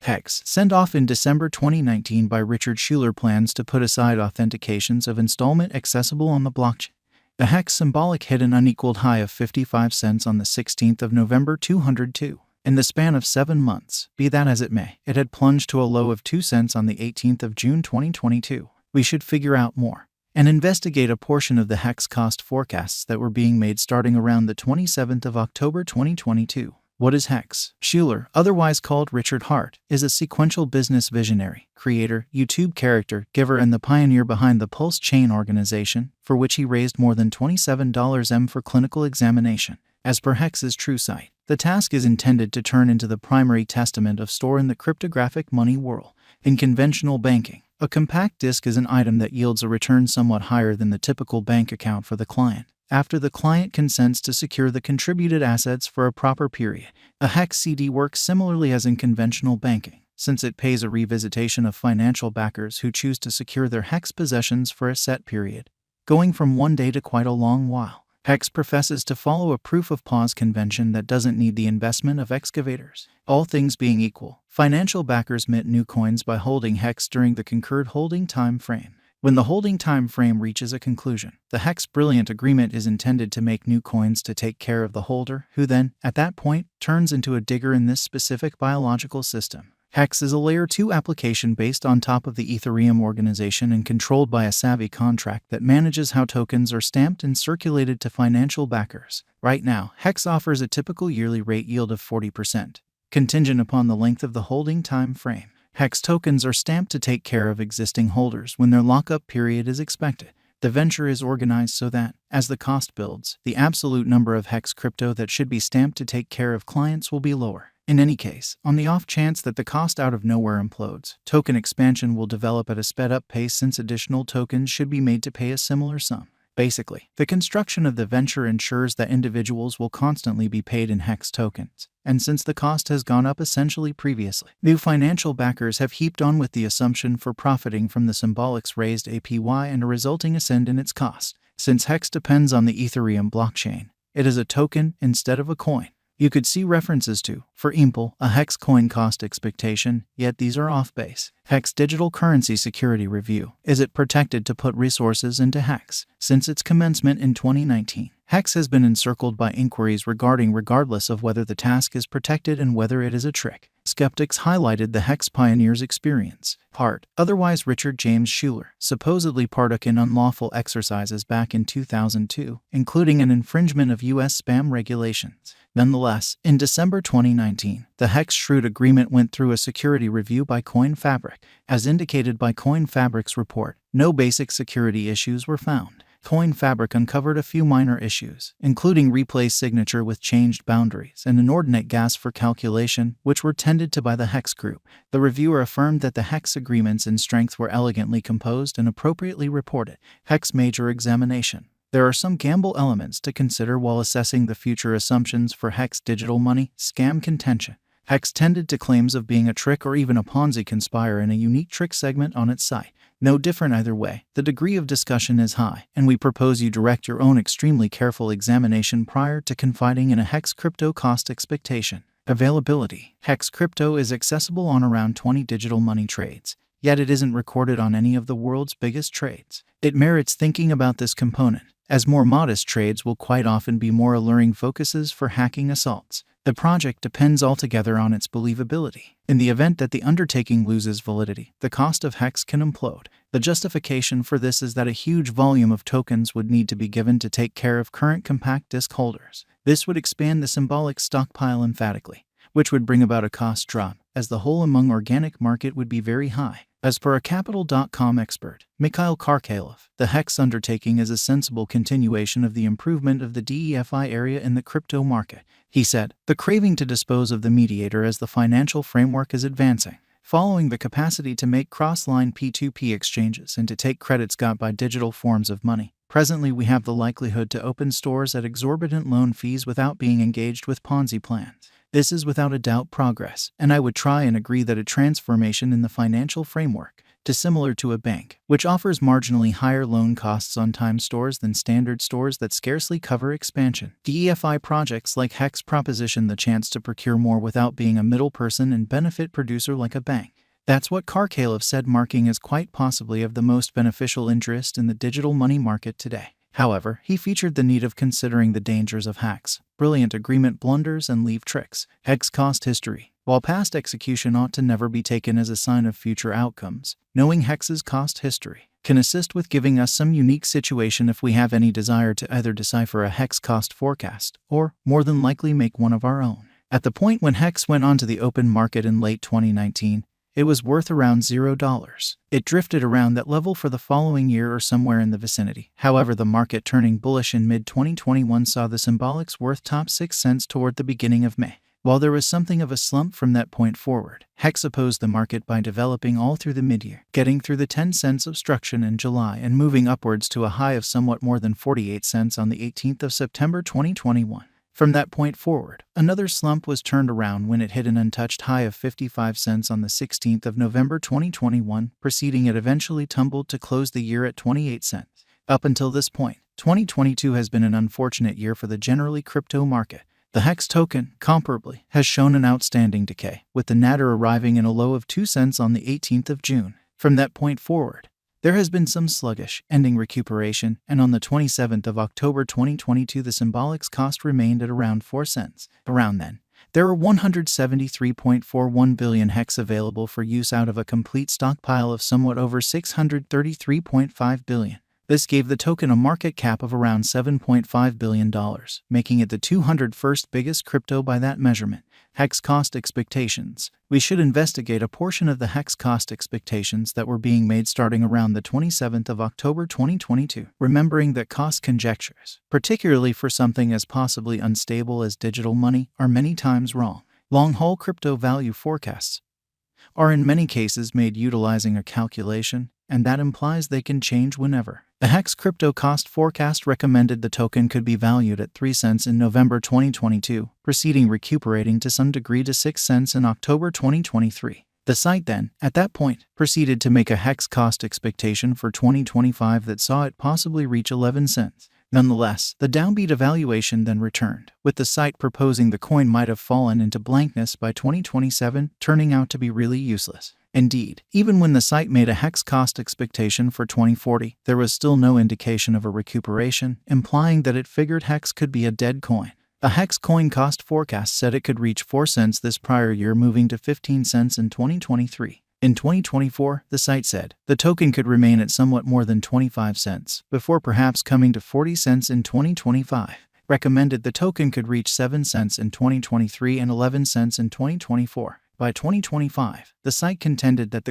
Hex, sent off in December 2019 by Richard Schuler, plans to put aside authentications of installment accessible on the blockchain. The Hex symbolic hit an unequaled high of 55 cents on the 16th of November 2002. In the span of 7 months, be that as it may, it had plunged to a low of 2 cents on the 18th of June 2022. We should figure out more and investigate a portion of the Hex cost forecasts that were being made starting around the 27th of October 2022. What is Hex? Schuler, otherwise called Richard Hart, is a sequential business visionary, creator, YouTube character, giver, and the pioneer behind the Pulse Chain organization, for which he raised more than $27 for clinical examination. As per Hex's true site, the task is intended to turn into the primary testament of store in the cryptographic money world. In conventional banking, a compact disk is an item that yields a return somewhat higher than the typical bank account for the client, after the client consents to secure the contributed assets for a proper period. A Hex CD works similarly as in conventional banking, since it pays a revisitation of financial backers who choose to secure their Hex possessions for a set period, going from 1 day to quite a long while. Hex professes to follow a proof-of-pause convention that doesn't need the investment of excavators. All things being equal, financial backers mint new coins by holding Hex during the concurred holding time frame. When the holding time frame reaches a conclusion, the Hex Brilliant Agreement is intended to make new coins to take care of the holder, who then, at that point, turns into a digger in this specific biological system. Hex is a Layer 2 application based on top of the Ethereum organization and controlled by a savvy contract that manages how tokens are stamped and circulated to financial backers. Right now, Hex offers a typical yearly rate yield of 40%, contingent upon the length of the holding time frame. Hex tokens are stamped to take care of existing holders when their lockup period is expected. The venture is organized so that, as the cost builds, the absolute number of Hex crypto that should be stamped to take care of clients will be lower. In any case, on the off chance that the cost out of nowhere implodes, token expansion will develop at a sped-up pace since additional tokens should be made to pay a similar sum. Basically, the construction of the venture ensures that individuals will constantly be paid in Hex tokens, and since the cost has gone up essentially previously, new financial backers have heaped on with the assumption for profiting from the symbolics raised APY and a resulting ascend in its cost. Since Hex depends on the Ethereum blockchain, it is a token instead of a coin. You could see references to, for example, a Hex coin cost expectation, yet these are off base. Hex Digital Currency Security Review. Is it protected to put resources into Hex? Since its commencement in 2019, Hex has been encircled by inquiries regardless of whether the task is protected and whether it is a trick. Skeptics highlighted the Hex pioneer's experience. Hart, otherwise Richard James Schuler, supposedly partook in unlawful exercises back in 2002, including an infringement of U.S. spam regulations. Nonetheless, in December 2019, the Hex Shrewd Agreement went through a security review by CoinFabric. As indicated by CoinFabric's report, no basic security issues were found. CoinFabric uncovered a few minor issues, including replay signature with changed boundaries and inordinate gas for calculation, which were tended to by the Hex group. The reviewer affirmed that the Hex agreements in strength were elegantly composed and appropriately reported. Hex Major Examination. There are some gamble elements to consider while assessing the future assumptions for Hex digital money scam contention. Hex tended to claims of being a trick or even a Ponzi conspire in a unique trick segment on its site. No different either way, the degree of discussion is high, and we propose you direct your own extremely careful examination prior to confiding in a Hex crypto cost expectation. Availability. Hex crypto is accessible on around 20 digital money trades, yet it isn't recorded on any of the world's biggest trades. It merits thinking about this component, as more modest trades will quite often be more alluring focuses for hacking assaults. The project depends altogether on its believability. In the event that the undertaking loses validity, the cost of Hex can implode. The justification for this is that a huge volume of tokens would need to be given to take care of current compact disk holders. This would expand the symbolic stockpile emphatically, which would bring about a cost drop, as the hole among organic market would be very high. As per a Capital.com expert, Mikhail Karkalov, the Hex undertaking is a sensible continuation of the improvement of the DeFi area in the crypto market. He said, the craving to dispose of the mediator as the financial framework is advancing, following the capacity to make cross-line P2P exchanges and to take credits got by digital forms of money. Presently we have the likelihood to open stores at exorbitant loan fees without being engaged with Ponzi plans. This is without a doubt progress, and I would try and agree that a transformation in the financial framework dissimilar to a bank, which offers marginally higher loan costs on time stores than standard stores that scarcely cover expansion. DeFi projects like Hex proposition the chance to procure more without being a middle person and benefit producer like a bank. That's what Caliph said, marking as quite possibly of the most beneficial interest in the digital money market today. However, he featured the need of considering the dangers of hacks, brilliant agreement blunders, and leave tricks. Hex cost history. While past execution ought to never be taken as a sign of future outcomes, knowing Hex's cost history can assist with giving us some unique situation if we have any desire to either decipher a Hex cost forecast or, more than likely, make one of our own. At the point when Hex went onto the open market in late 2019, it was worth around $0. It drifted around that level for the following year or somewhere in the vicinity. However, the market turning bullish in mid-2021 saw the symbolics worth top 6 cents toward the beginning of May. While there was something of a slump from that point forward, Hex opposed the market by developing all through the mid-year, getting through the 10 cents obstruction in July and moving upwards to a high of somewhat more than 48 cents on the 18th of September 2021. From that point forward, another slump was turned around when it hit an untouched high of 55 cents on the 16th of November 2021, preceding it eventually tumbled to close the year at 28 cents. Up until this point, 2022 has been an unfortunate year for the generally crypto market. The Hex token, comparably, has shown an outstanding decay, with the nadir arriving in a low of 2 cents on the 18th of June. From that point forward, there has been some sluggish, ending recuperation, and on the 27th of October 2022 the symbolics cost remained at around 4 cents. Around then, there were 173.41 billion Hex available for use out of a complete stockpile of somewhat over 633.5 billion. This gave the token a market cap of around $7.5 billion, making it the 201st biggest crypto by that measurement. Hex cost expectations. We should investigate a portion of the Hex cost expectations that were being made starting around the 27th of October 2022, remembering that cost conjectures, particularly for something as possibly unstable as digital money, are many times wrong. Long-haul crypto value forecasts are in many cases made utilizing a calculation, and that implies they can change whenever. The Hex crypto cost forecast recommended the token could be valued at 3 cents in November 2022, preceding recuperating to some degree to 6 cents in October 2023. The site then, at that point, proceeded to make a Hex cost expectation for 2025 that saw it possibly reach 11 cents. Nonetheless, the downbeat evaluation then returned, with the site proposing the coin might have fallen into blankness by 2027, turning out to be really useless. Indeed, even when the site made a Hex cost expectation for 2040, there was still no indication of a recuperation, implying that it figured Hex could be a dead coin. A Hex coin cost forecast said it could reach 4 cents this prior year, moving to 15 cents in 2023. In 2024, the site said, the token could remain at somewhat more than 25 cents, before perhaps coming to 40 cents in 2025. Recommended the token could reach 7 cents in 2023 and 11 cents in 2024. By 2025, the site contended that the